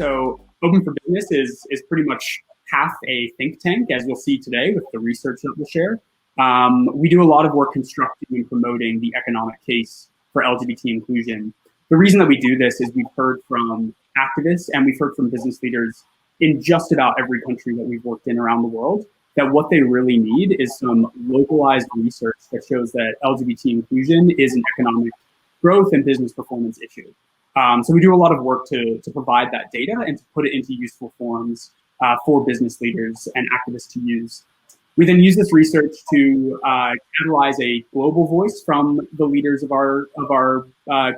So Open for Business is pretty much half a think tank, as you'll see today with the research that we'll share. We do a lot of work constructing and promoting the economic case for LGBT inclusion. The reason that we do this is we've heard from activists and we've heard from business leaders in just about every country that we've worked in around the world that what they really need is some localized research that shows that LGBT inclusion is an economic growth and business performance issue. So we do a lot of work to provide that data and to put it into useful forms for business leaders and activists to use. We then use this research to catalyze a global voice from the leaders of our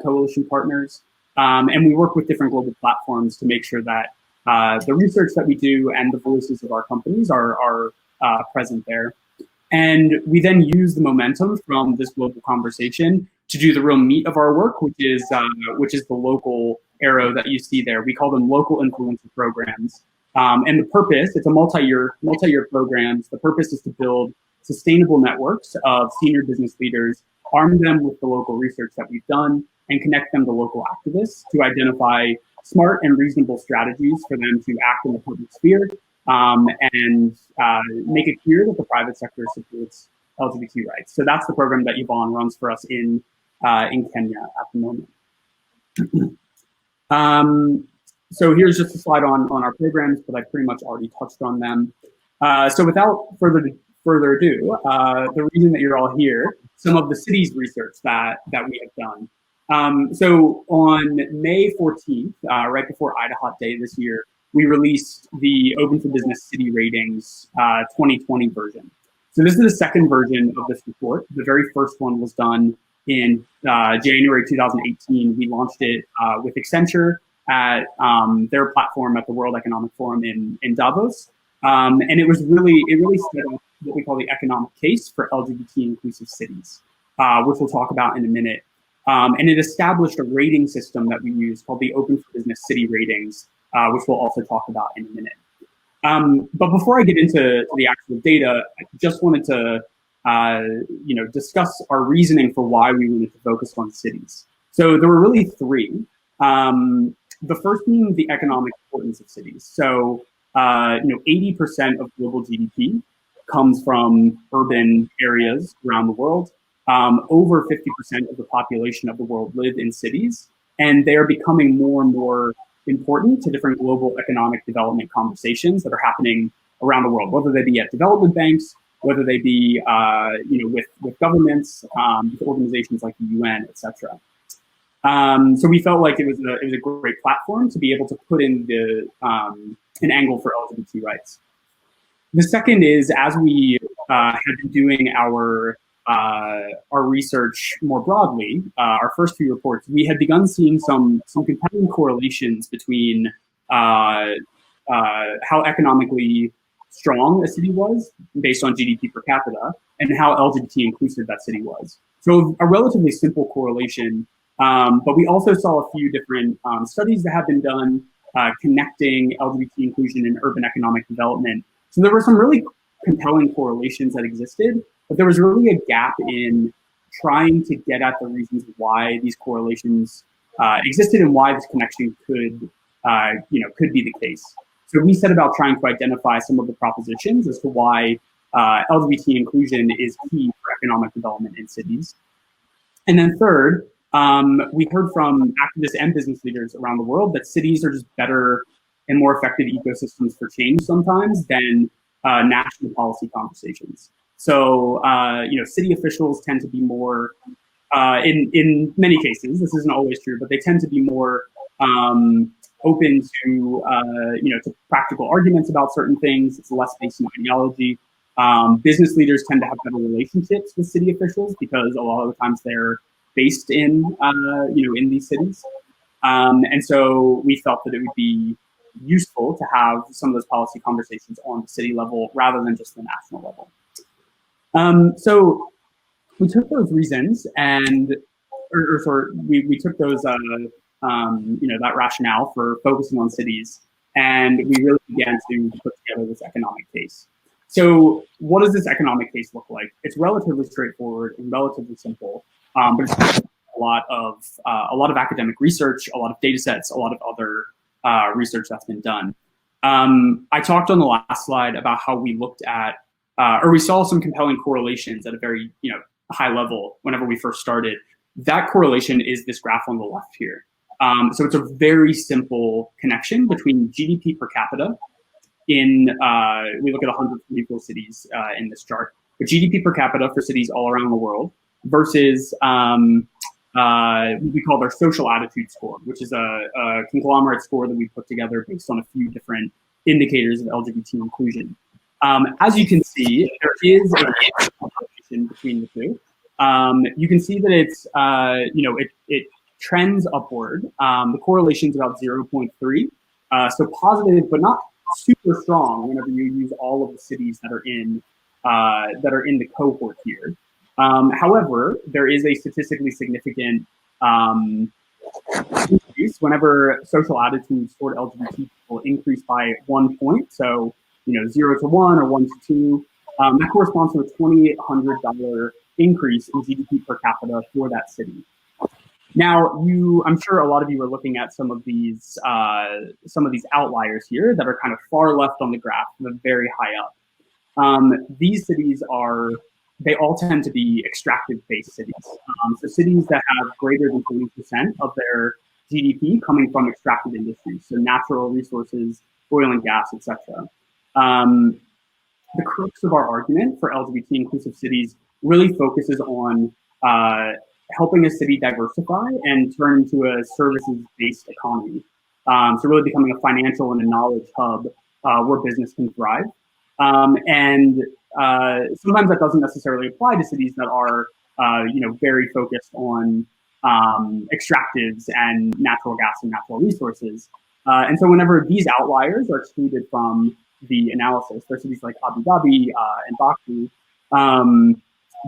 coalition partners, and we work with different global platforms to make sure that the research that we do and the voices of our companies are present there. And we then use the momentum from this global conversation to do the real meat of our work, which is the local arrow that you see there. We call them local influencer programs. And the purpose, it's a multi-year programs. The purpose is to build sustainable networks of senior business leaders, arm them with the local research that we've done, and connect them to local activists to identify smart and reasonable strategies for them to act in the public sphere and make it clear that the private sector supports LGBT rights. So that's the program that Yvonne runs for us in Kenya at the moment. So here's just a slide on our programs, but I pretty much already touched on them. So without further ado, the reason that you're all here, some of the cities research that we have done. So on May 14th, right before IDAHOT Day this year, we released the Open for Business City Ratings 2020 version. So this is the second version of this report. The very first one was done in January 2018. We launched it with Accenture at their platform at the World Economic Forum in Davos. And it really set up what we call the economic case for LGBT inclusive cities, which we'll talk about in a minute. And it established a rating system that we use called the Open for Business City Ratings, which we'll also talk about in a minute. But before I get into the actual data, I just wanted to discuss our reasoning for why we wanted to focus on cities. So there were really three. The first being the economic importance of cities. So 80% of global GDP comes from urban areas around the world. Over 50% of the population of the world live in cities, and they are becoming more and more important to different global economic development conversations that are happening around the world, whether they be at development banks, whether they be with governments, with organizations like the UN, etc. So we felt like it was a great platform to be able to put in an angle for LGBT rights. The second is, as we have been doing our research more broadly, our first few reports, we had begun seeing some compelling correlations between how economically strong a city was based on GDP per capita and how LGBT inclusive that city was. So a relatively simple correlation, but we also saw a few different studies that have been done connecting LGBT inclusion and urban economic development. So there were some really compelling correlations that existed, but there was really a gap in trying to get at the reasons why these correlations existed and why this connection could be the case. So we set about trying to identify some of the propositions as to why LGBT inclusion is key for economic development in cities. And then third, we heard from activists and business leaders around the world that cities are just better and more effective ecosystems for change sometimes than national policy conversations. So, city officials tend to be more, in many cases, this isn't always true, but they tend to be more open to practical arguments about certain things. It's less based on ideology. Business leaders tend to have better relationships with city officials because a lot of the times they're based in these cities. And so we felt that it would be useful to have some of those policy conversations on the city level rather than just the national level. So we took those reasons and, we took those, that rationale for focusing on cities, and we really began to put together this economic case. So what does this economic case look like? It's relatively straightforward and relatively simple, but it's a lot of academic research, a lot of data sets, a lot of other research that's been done. I talked on the last slide about how we looked at, or we saw some compelling correlations at a very high level whenever we first started. That correlation is this graph on the left here. So it's a very simple connection between GDP per capita we look at 144 cities in this chart, but GDP per capita for cities all around the world versus what we call their social attitude score, which is a conglomerate score that we put together based on a few different indicators of LGBT inclusion. As you can see, there is a correlation between the two. You can see that it's, it trends upward. The correlation is about 0.3, so positive, but not super strong whenever you use all of the cities that are in the cohort here. However, there is a statistically significant increase whenever social attitudes toward LGBT people increase by 1 point. So, 0 to 1 or 1 to 2. That corresponds to a $2,800 increase in GDP per capita for that city. Now, I'm sure a lot of you are looking at some of these outliers here that are kind of far left on the graph, but very high up. These cities they all tend to be extractive-based cities. So cities that have greater than 20% of their GDP coming from extractive industries, so natural resources, oil and gas, etc. The crux of our argument for LGBT inclusive cities really focuses on helping a city diversify and turn into a services-based economy. So really becoming a financial and a knowledge hub where business can thrive. And sometimes that doesn't necessarily apply to cities that are, very focused on extractives and natural gas and natural resources. And so whenever these outliers are excluded from the analysis, for cities like Abu Dhabi and Baku,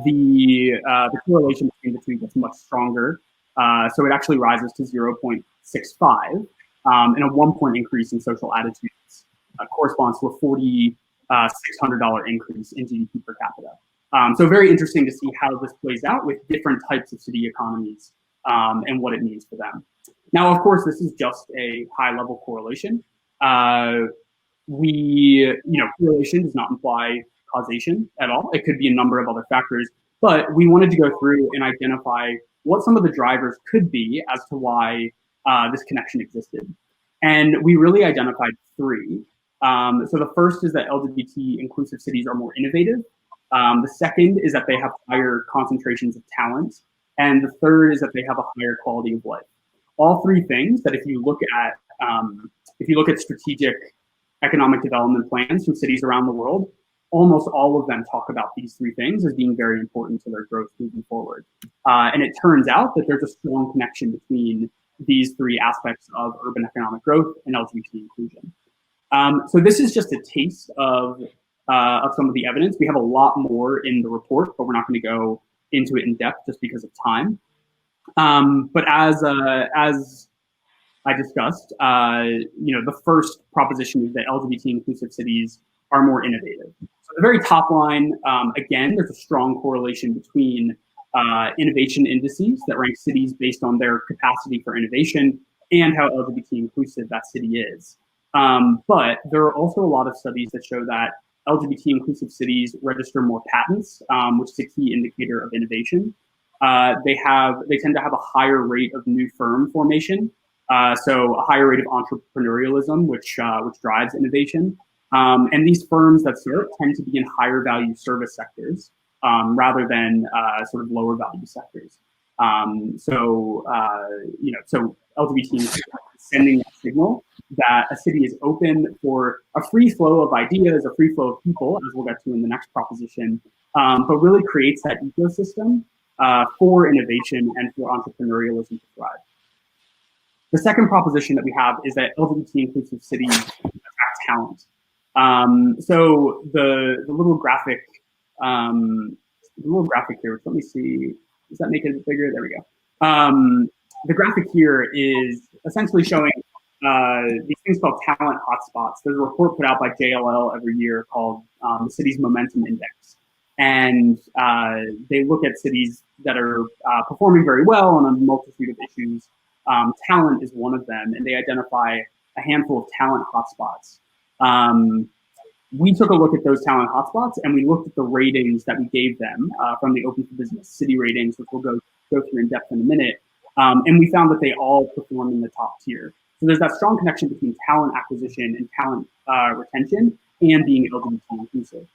the correlation between the two gets much stronger. So it actually rises to 0.65, and a 1 point increase in social attitudes corresponds to a $4,600 increase in GDP per capita. So very interesting to see how this plays out with different types of city economies and what it means for them. Now, of course, this is just a high-level correlation. Correlation does not imply causation at all. It could be a number of other factors, but we wanted to go through and identify what some of the drivers could be as to why this connection existed. And we really identified three. So the first is that LGBT inclusive cities are more innovative. The second is that they have higher concentrations of talent. And the third is that they have a higher quality of life. All three things that if you look at strategic economic development plans from cities around the world, almost all of them talk about these three things as being very important to their growth moving forward. And it turns out that there's a strong connection between these three aspects of urban economic growth and LGBT inclusion. So this is just a taste of some of the evidence. We have a lot more in the report, but we're not going to go into it in depth just because of time. But as I discussed, the first proposition is that LGBT inclusive cities are more innovative. So the very top line, again, there's a strong correlation between innovation indices that rank cities based on their capacity for innovation and how LGBT inclusive that city is. But there are also a lot of studies that show that LGBT inclusive cities register more patents, which is a key indicator of innovation. They tend to have a higher rate of new firm formation, so a higher rate of entrepreneurialism, which drives innovation. And these firms that start tend to be in higher value service sectors rather than sort of lower value sectors. So LGBT is sending a signal that a city is open for a free flow of ideas, a free flow of people, as we'll get to in the next proposition, but really creates that ecosystem for innovation and for entrepreneurialism to thrive. The second proposition that we have is that LGBT inclusive cities attract talent. So the little graphic here, let me see, does that make it bigger? There we go. The graphic here is essentially showing these things called talent hotspots. There's a report put out by JLL every year called the City's Momentum Index. And they look at cities that are performing very well on a multitude of issues. Talent is one of them, and they identify a handful of talent hotspots. We took a look at those talent hotspots and we looked at the ratings that we gave them from the Open for Business city ratings, which we'll go through in depth in a minute. And we found that they all perform in the top tier. So there's that strong connection between talent acquisition and talent retention and being LGBT inclusive.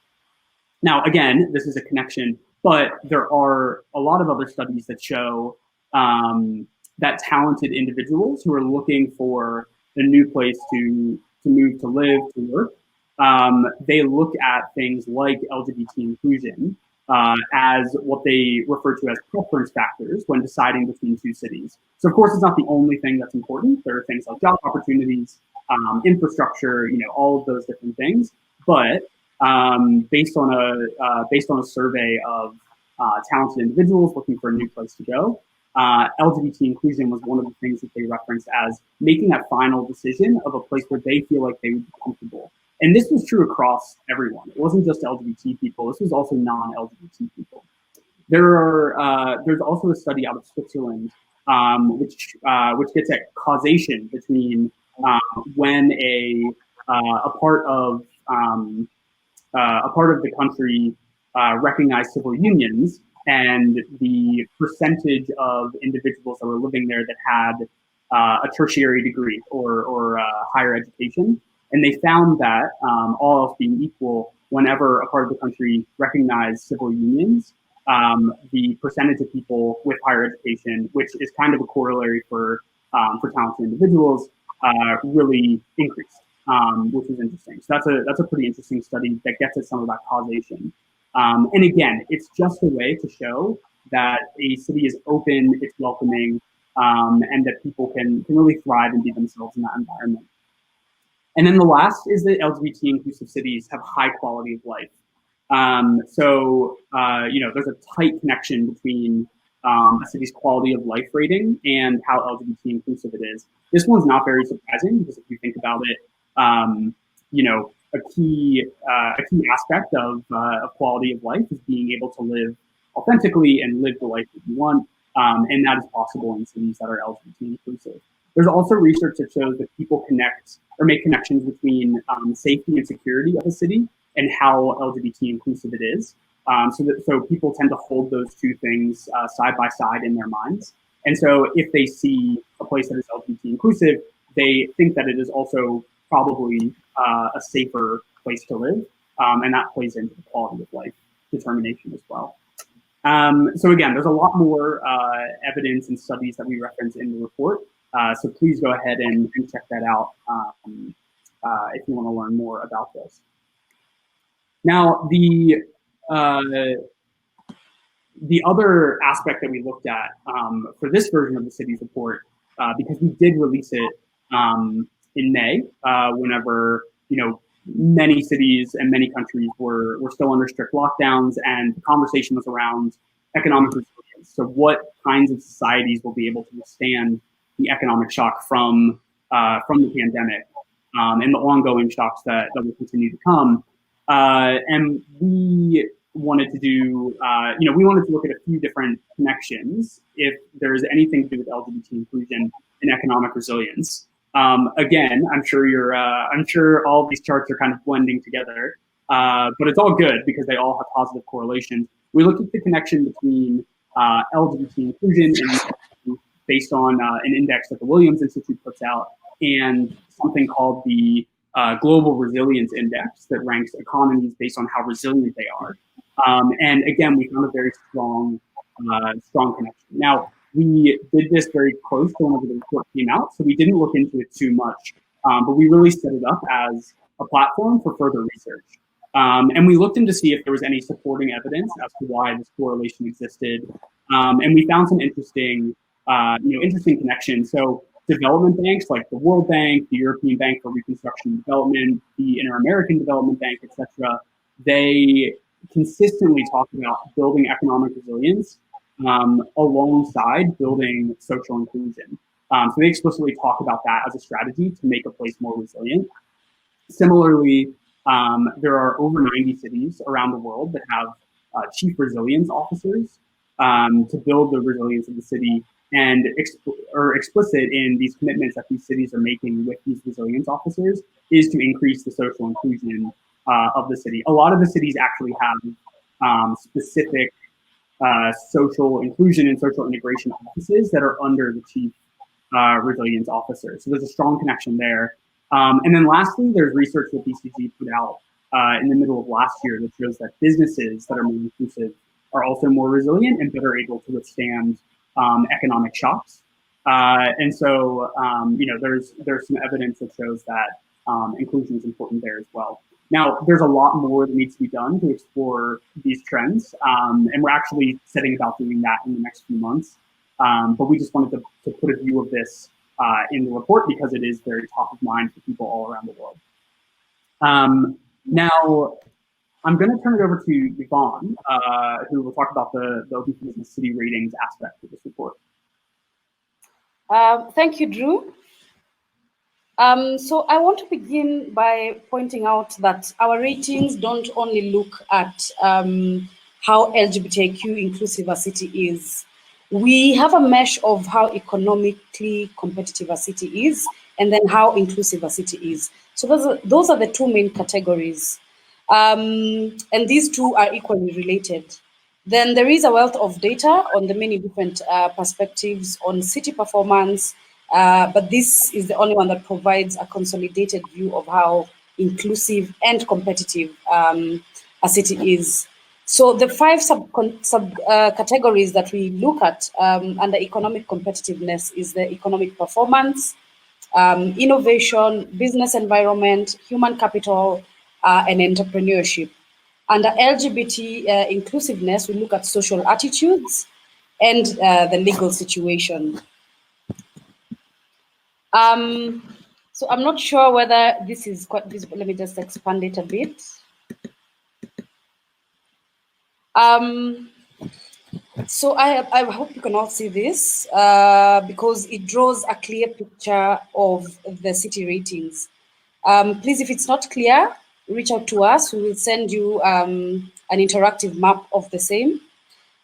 Now, again, this is a connection, but there are a lot of other studies that show that talented individuals who are looking for a new place to move, to live, to work, they look at things like LGBT inclusion as what they refer to as preference factors when deciding between two cities. So of course, it's not the only thing that's important. There are things like job opportunities, infrastructure, all of those different things. But based on a survey of talented individuals looking for a new place to go, LGBT inclusion was one of the things that they referenced as making that final decision of a place where they feel like they would be comfortable. And this was true across everyone. It wasn't just LGBT people. This was also non-LGBT people. There's also a study out of Switzerland which gets at causation between when a part of the country recognized civil unions and the percentage of individuals that were living there that had a tertiary degree or higher education. And they found that all else being equal, whenever a part of the country recognized civil unions, the percentage of people with higher education, which is kind of a corollary for talented individuals, really increased, which is interesting. So that's a pretty interesting study that gets at some of that causation. And again, it's just a way to show that a city is open, it's welcoming, and that people can really thrive and be themselves in that environment. And then the last is that LGBT inclusive cities have high quality of life. There's a tight connection between a city's quality of life rating and how LGBT inclusive it is. This one's not very surprising because if you think about it, a key aspect of quality of life is being able to live authentically and live the life that you want, and that is possible in cities that are LGBT inclusive. There's also research that shows that people connect or make connections between safety and security of a city and how LGBT inclusive it is. So people tend to hold those two things side by side in their minds. And so if they see a place that is LGBT inclusive, they think that it is also probably a safer place to live. And that plays into the quality of life determination as well. So again, there's a lot more evidence and studies that we reference in the report. So please go ahead and check that out if you want to learn more about this. Now, the other aspect that we looked at for this version of the city's report, because we did release it in May, whenever many cities and many countries were still under strict lockdowns, and the conversation was around economic resilience. So, what kinds of societies will be able to withstand the economic shock from the pandemic and the ongoing shocks that will continue to come? And we wanted to do, we wanted to look at a few different connections if there's anything to do with LGBT inclusion and economic resilience. Again, I'm sure all of these charts are kind of blending together, but it's all good because they all have positive correlations. We looked at the connection between LGBT inclusion and based on an index that the Williams Institute puts out, and something called the Global Resilience Index that ranks economies based on how resilient they are. And again, we found a very strong connection. Now, we did this very close to whenever the report came out, so we didn't look into it too much, but we really set it up as a platform for further research. And we looked in to see if there was any supporting evidence as to why this correlation existed. And we found some interesting connections. So development banks like the World Bank, the European Bank for Reconstruction and Development, the Inter-American Development Bank, etc., they consistently talk about building economic resilience alongside building social inclusion. So they explicitly talk about that as a strategy to make a place more resilient. Similarly, there are over 90 cities around the world that have chief resilience officers to build the resilience of the city and explicit in these commitments that these cities are making with these resilience officers is to increase the social inclusion of the city. A lot of the cities actually have specific social inclusion and social integration offices that are under the chief resilience officer. So there's a strong connection there. And then lastly, there's research that BCG put out in the middle of last year that shows that businesses that are more inclusive are also more resilient and better able to withstand economic shocks. And so, there's some evidence that shows that inclusion is important there as well. Now, there's a lot more that needs to be done to explore these trends, and we're actually setting about doing that in the next few months. But we just wanted to put a view of this in the report because it is very top of mind for people all around the world. Now, I'm going to turn it over to Yvonne, who will talk about the Open for Business City Ratings aspect of this report. Thank you, Drew. So I want to begin by pointing out that our ratings don't only look at how LGBTQ inclusive a city is. We have a mesh of how economically competitive a city is, and then how inclusive a city is. So those are the two main categories. And these two are equally related. Then there is a wealth of data on the many different perspectives on city performance, but this is the only one that provides a consolidated view of how inclusive and competitive a city is. So the five categories that we look at under economic competitiveness is the economic performance, innovation, business environment, human capital, and entrepreneurship. Under LGBT inclusiveness, we look at social attitudes and the legal situation. So I'm not sure whether this is quite visible. Let me just expand it a bit. So I hope you can all see this because it draws a clear picture of the city ratings. Please, if it's not clear, reach out to us. We will send you an interactive map of the same.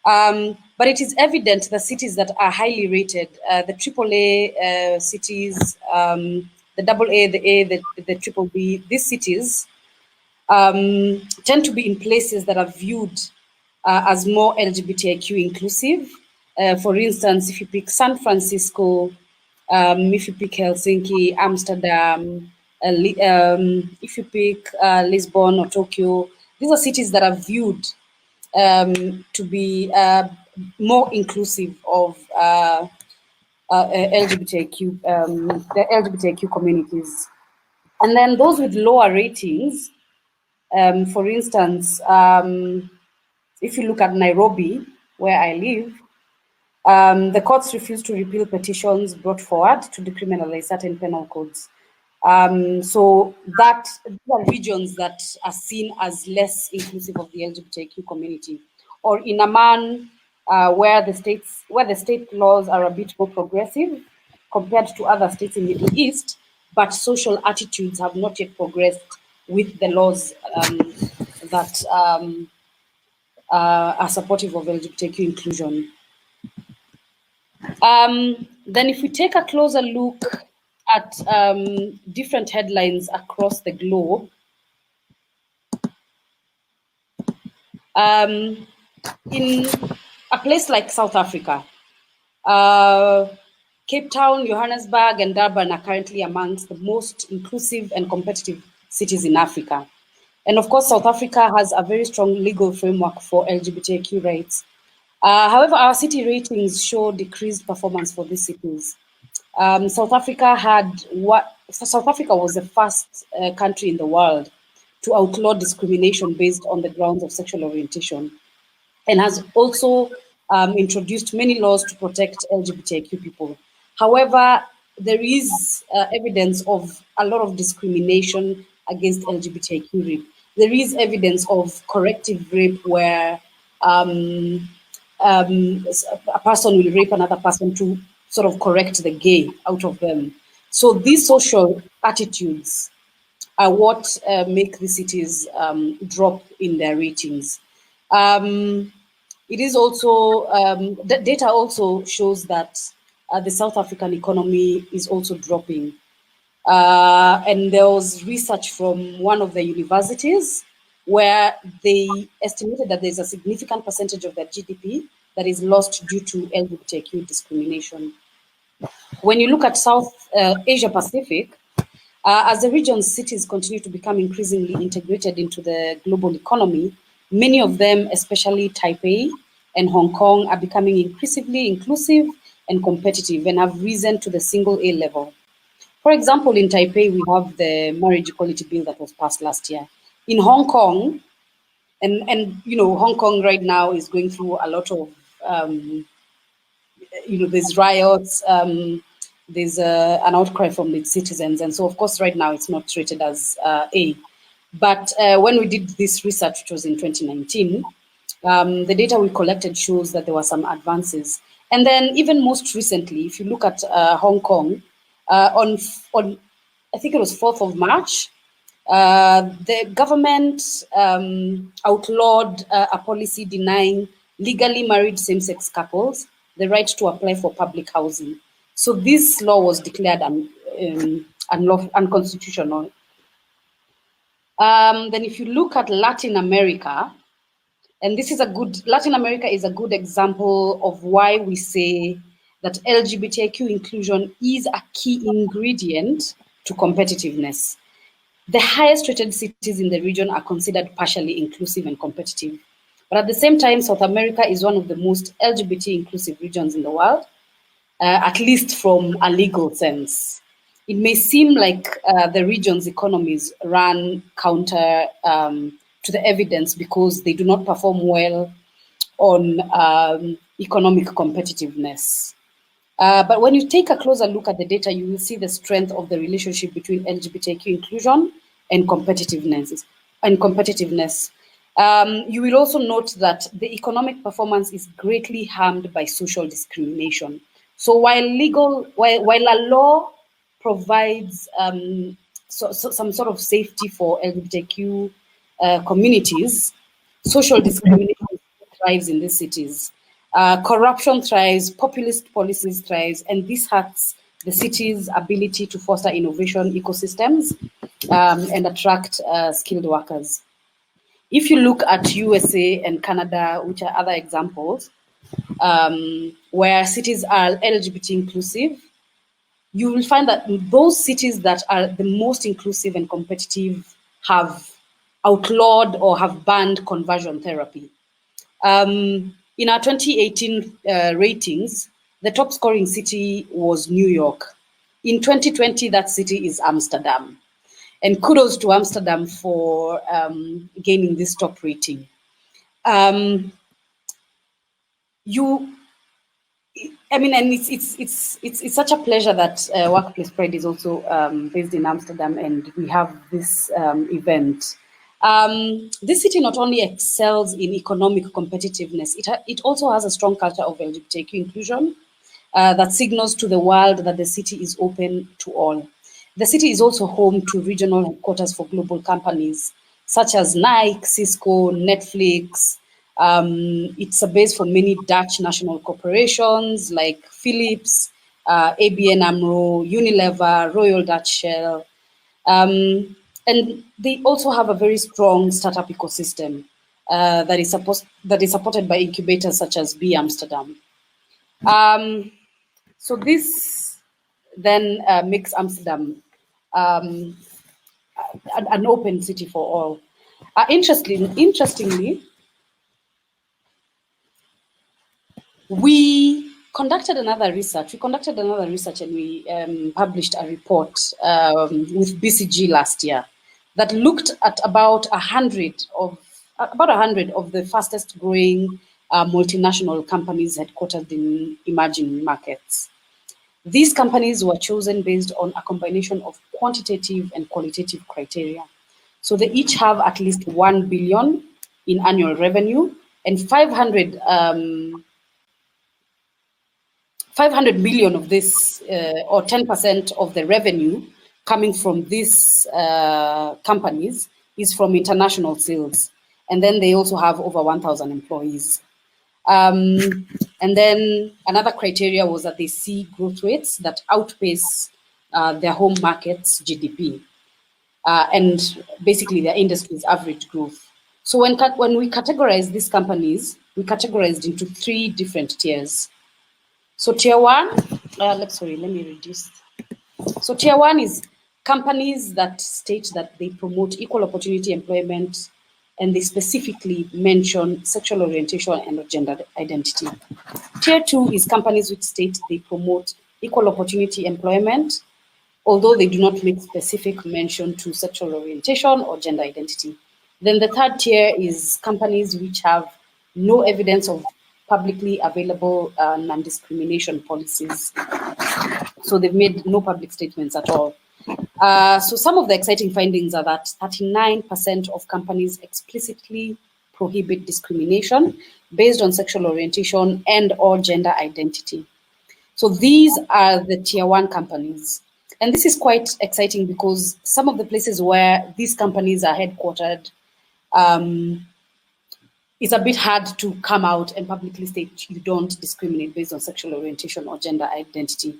But it is evident the cities that are highly rated, the AAA cities, the AA, the A, the triple B, these cities tend to be in places that are viewed as more LGBTIQ inclusive. For instance, if you pick San Francisco, if you pick Helsinki, Amsterdam, if you pick Lisbon or Tokyo, these are cities that are viewed to be more inclusive of LGBTIQ, the LGBTIQ communities. And then those with lower ratings, for instance, if you look at Nairobi, where I live, the courts refused to repeal petitions brought forward to decriminalize certain penal codes. So these are regions that are seen as less inclusive of the LGBTQ community. Or in Amman, where the state laws are a bit more progressive compared to other states in the Middle East, but social attitudes have not yet progressed with the laws that are supportive of LGBTQ inclusion. Then if we take a closer look at different headlines across the globe, in a place like South Africa, Cape Town, Johannesburg, and Durban are currently amongst the most inclusive and competitive cities in Africa. And of course, South Africa has a very strong legal framework for LGBTQ rights. However, our city ratings show decreased performance for these cities. South Africa was the first country in the world to outlaw discrimination based on the grounds of sexual orientation, and has also introduced many laws to protect LGBTIQ people. However, there is evidence of a lot of discrimination against LGBTIQ rape. There is evidence of corrective rape where a person will rape another person to sort of correct the gay out of them. So these social attitudes are what make the cities drop in their ratings. It is also, the data also shows that the South African economy is also dropping. And there was research from one of the universities where they estimated that there's a significant percentage of their GDP that is lost due to LGBTQ discrimination. When you look at South Asia Pacific, as the region's cities continue to become increasingly integrated into the global economy, many of them, especially Taipei and Hong Kong, are becoming increasingly inclusive and competitive and have risen to the single A level. For example, in Taipei, we have the marriage equality bill that was passed last year. In Hong Kong, and you know, Hong Kong right now is going through a lot of, you know, there's riots, there's an outcry from the citizens. And so, of course, right now it's not rated as A. But when we did this research, which was in 2019, the data we collected shows that there were some advances. And then even most recently, if you look at Hong Kong, on I think it was 4th of March, the government outlawed a policy denying legally married same-sex couples the right to apply for public housing. So this law was declared unconstitutional. Then if you look at Latin America, and Latin America is a good example of why we say that LGBTQ inclusion is a key ingredient to competitiveness. The highest rated cities in the region are considered partially inclusive and competitive. But at the same time, South America is one of the most LGBT inclusive regions in the world, at least from a legal sense. It may seem like the region's economies run counter to the evidence because they do not perform well on economic competitiveness. But when you take a closer look at the data, you will see the strength of the relationship between LGBTQ inclusion and competitiveness. You will also note that the economic performance is greatly harmed by social discrimination. So while a law provides some sort of safety for LGBTQ communities, social discrimination thrives in these cities. Corruption thrives, populist policies thrives, and this hurts the city's ability to foster innovation ecosystems and attract skilled workers. If you look at USA and Canada, which are other examples, where cities are LGBT inclusive, you will find that those cities that are the most inclusive and competitive have outlawed or have banned conversion therapy. In our 2018 ratings, the top scoring city was New York. In 2020, that city is Amsterdam. And kudos to Amsterdam for gaining this top rating. And it's such a pleasure that Workplace Pride is also based in Amsterdam, and we have this event. This city not only excels in economic competitiveness, it also has a strong culture of LGBTQ inclusion that signals to the world that the city is open to all. The city is also home to regional headquarters for global companies such as Nike, Cisco, Netflix. It's a base for many Dutch national corporations like Philips, ABN AMRO, Unilever, Royal Dutch Shell. And they also have a very strong startup ecosystem that is supported by incubators such as B Amsterdam. So this then makes Amsterdam an open city for all. Interestingly, we conducted another research. And we published a report with BCG last year that looked at about 100 of the fastest growing multinational companies headquartered in emerging markets. These companies were chosen based on a combination of quantitative and qualitative criteria. So they each have at least 1 billion in annual revenue and 500 million of this, or 10% of the revenue coming from these companies is from international sales. And then they also have over 1,000 employees. And then another criteria was that they see growth rates that outpace their home market's GDP and basically their industry's average growth. So when we categorize these companies, we categorized into 3 different tiers. So tier 1, let me reduce. So tier 1 is companies that state that they promote equal opportunity employment, and they specifically mention sexual orientation and gender identity. Tier 2 is companies which state they promote equal opportunity employment, although they do not make specific mention to sexual orientation or gender identity. Then the 3rd tier is companies which have no evidence of publicly available non-discrimination policies. So they've made no public statements at all. So some of the exciting findings are that 39% of companies explicitly prohibit discrimination based on sexual orientation and or gender identity. So these are the tier 1 companies. And this is quite exciting because some of the places where these companies are headquartered, it's a bit hard to come out and publicly state you don't discriminate based on sexual orientation or gender identity.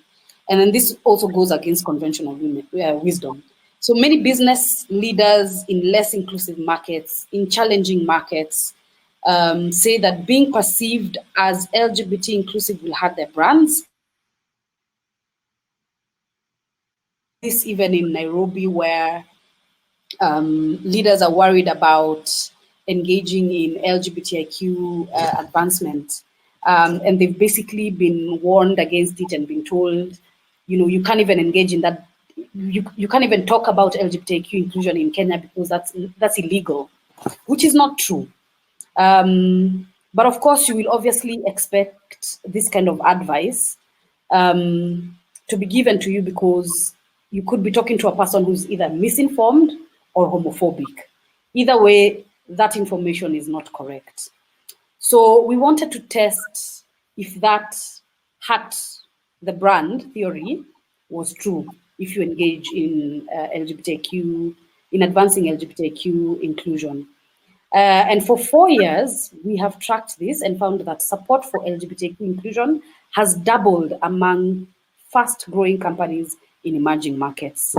And then this also goes against conventional wisdom. So many business leaders in less inclusive markets, in challenging markets, say that being perceived as LGBT inclusive will hurt their brands. This even in Nairobi, where leaders are worried about engaging in LGBTIQ advancement. And they've basically been warned against it and been told, you can't even engage in that. You can't even talk about LGBTIQ inclusion in Kenya because that's illegal, which is not true. But of course, you will obviously expect this kind of advice to be given to you because you could be talking to a person who's either misinformed or homophobic. Either way, that information is not correct. So we wanted to test if that hurt the brand theory was true, if you engage in LGBTQ, in advancing LGBTQ inclusion. And for 4 years, we have tracked this and found that support for LGBTQ inclusion has doubled among fast-growing companies in emerging markets.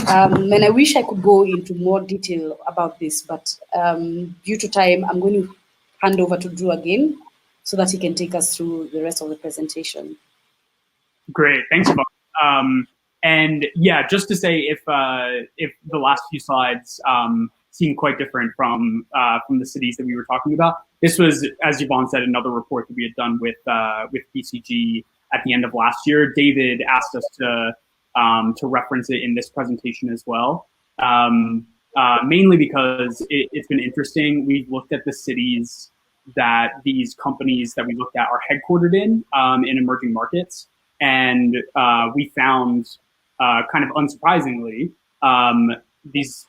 And I wish I could go into more detail about this, but due to time, I'm going to hand over to Drew again so that he can take us through the rest of the presentation. Great, thanks, Yvonne. And yeah, just to say, if the last few slides seem quite different from the cities that we were talking about, this was, as Yvonne said, another report that we had done with BCG at the end of last year. David asked us to reference it in this presentation as well, mainly because it's been interesting. We've looked at the cities that these companies that we looked at are headquartered in emerging markets, and we found, kind of unsurprisingly, these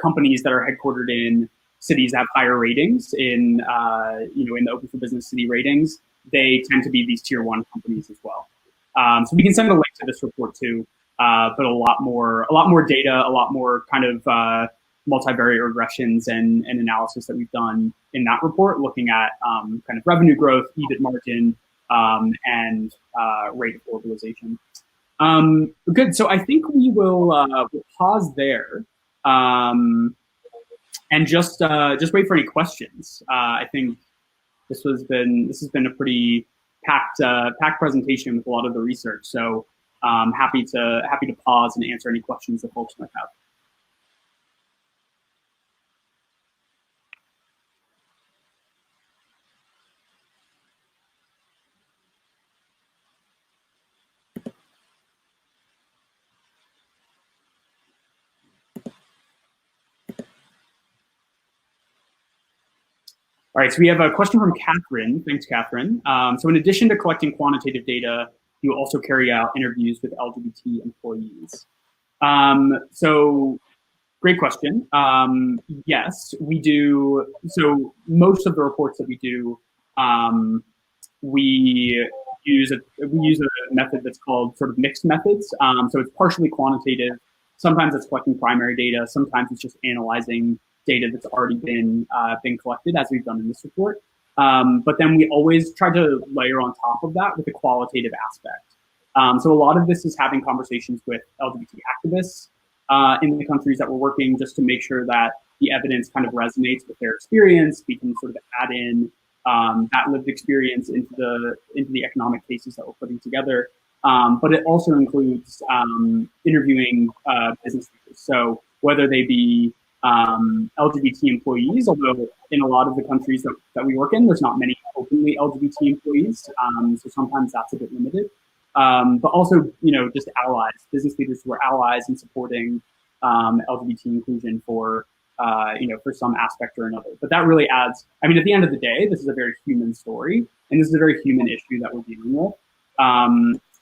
companies that are headquartered in cities that have higher ratings in in the Open for Business city ratings. They tend to be these tier 1 companies as well. So we can send a link to this report too, but a lot more data, a lot more kind of multivariate regressions and analysis that we've done in that report, looking at kind of revenue growth, EBIT margin, and rate of globalization. Good. So I think we will we'll pause there and just wait for any questions. I think this has been a pretty packed presentation with a lot of the research. So happy to pause and answer any questions that folks might have. All right, so we have a question from Kathryn. Thanks, Kathryn. So in addition to collecting quantitative data, you also carry out interviews with LGBT employees. So great question. Yes, we do. So most of the reports that we do, we use a method that's called sort of mixed methods. So it's partially quantitative. Sometimes it's collecting primary data. Sometimes it's just analyzing data that's already been collected, as we've done in this report. But then we always try to layer on top of that with the qualitative aspect. So a lot of this is having conversations with LGBT activists in the countries that we're working, just to make sure that the evidence kind of resonates with their experience. We can sort of add in that lived experience into the economic cases that we're putting together. But it also includes interviewing business leaders. So whether they be LGBT employees, although in a lot of the countries that we work in, there's not many openly LGBT employees, so sometimes that's a bit limited. But also, just allies, business leaders who are allies in supporting LGBT inclusion for some aspect or another. But that really adds, at the end of the day, this is a very human story, and this is a very human issue that we're dealing with.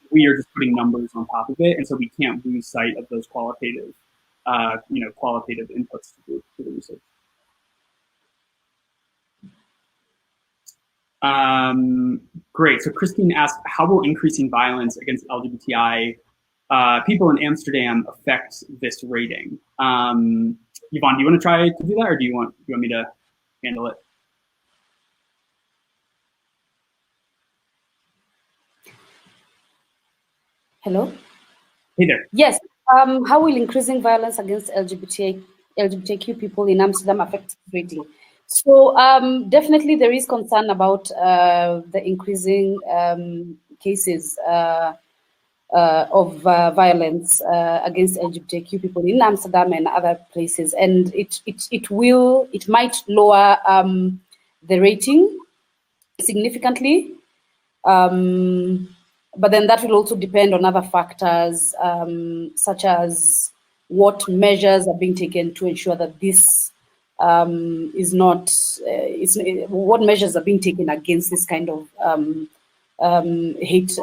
We are just putting numbers on top of it, and so we can't lose sight of those qualitative inputs to the research. Great. So Christine asked, how will increasing violence against LGBTI people in Amsterdam affect this rating? Yvonne, do you want to try to do that, or do you want me to handle it? Hello? Hey there. Yes. How will increasing violence against LGBTQ people in Amsterdam affect this rating? So definitely there is concern about the increasing cases of violence against LGBTQ people in Amsterdam and other places, and it might lower the rating significantly. But then that will also depend on other factors, such as what measures are being taken to ensure that this is not, what measures are being taken against this kind of hate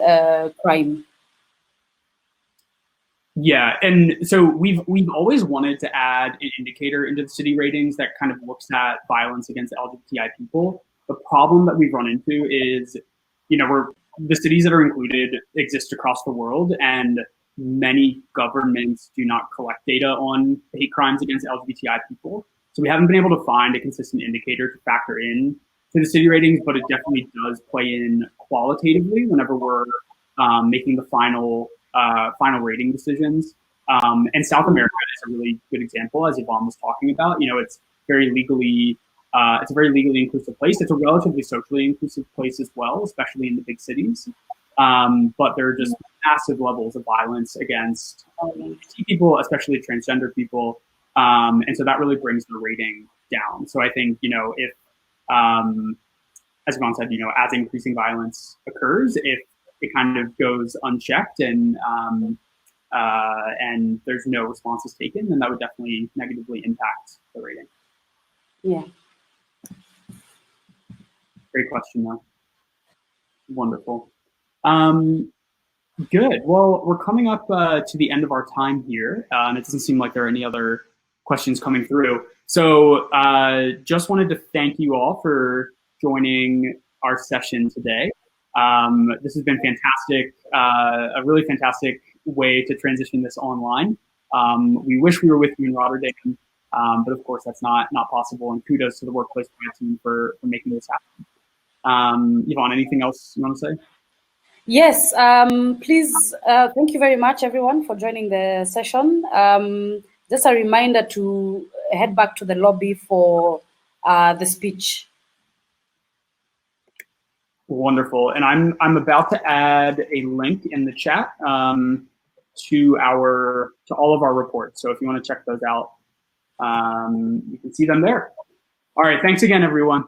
crime. Yeah, and so we've always wanted to add an indicator into the city ratings that kind of looks at violence against LGBTI people. The problem that we've run into is, the cities that are included exist across the world, and many governments do not collect data on hate crimes against LGBTI people. So we haven't been able to find a consistent indicator to factor in to the city ratings, but it definitely does play in qualitatively whenever we're making the final rating decisions. And South America is a really good example, as Yvonne was talking about. It's very legally, it's a very legally inclusive place. It's a relatively socially inclusive place as well, especially in the big cities. But there are just massive levels of violence against LGBT people, especially transgender people. And so that really brings the rating down. So I think, if, as Yvonne said, as increasing violence occurs, if it kind of goes unchecked and there's no responses taken, then that would definitely negatively impact the rating. Yeah. Great question, though. Wonderful. Good. Well, we're coming up to the end of our time here, and it doesn't seem like there are any other questions coming through. So just wanted to thank you all for joining our session today. This has been fantastic, a really fantastic way to transition this online. We wish we were with you in Rotterdam, but of course that's not possible, and kudos to the Workplace Grant team for making this happen. Yvonne, anything else you want to say? Yes, please, thank you very much, everyone, for joining the session. Just a reminder to head back to the lobby for the speech. Wonderful. And I'm about to add a link in the chat to all of our reports. So if you want to check those out, you can see them there. All right. Thanks again, everyone.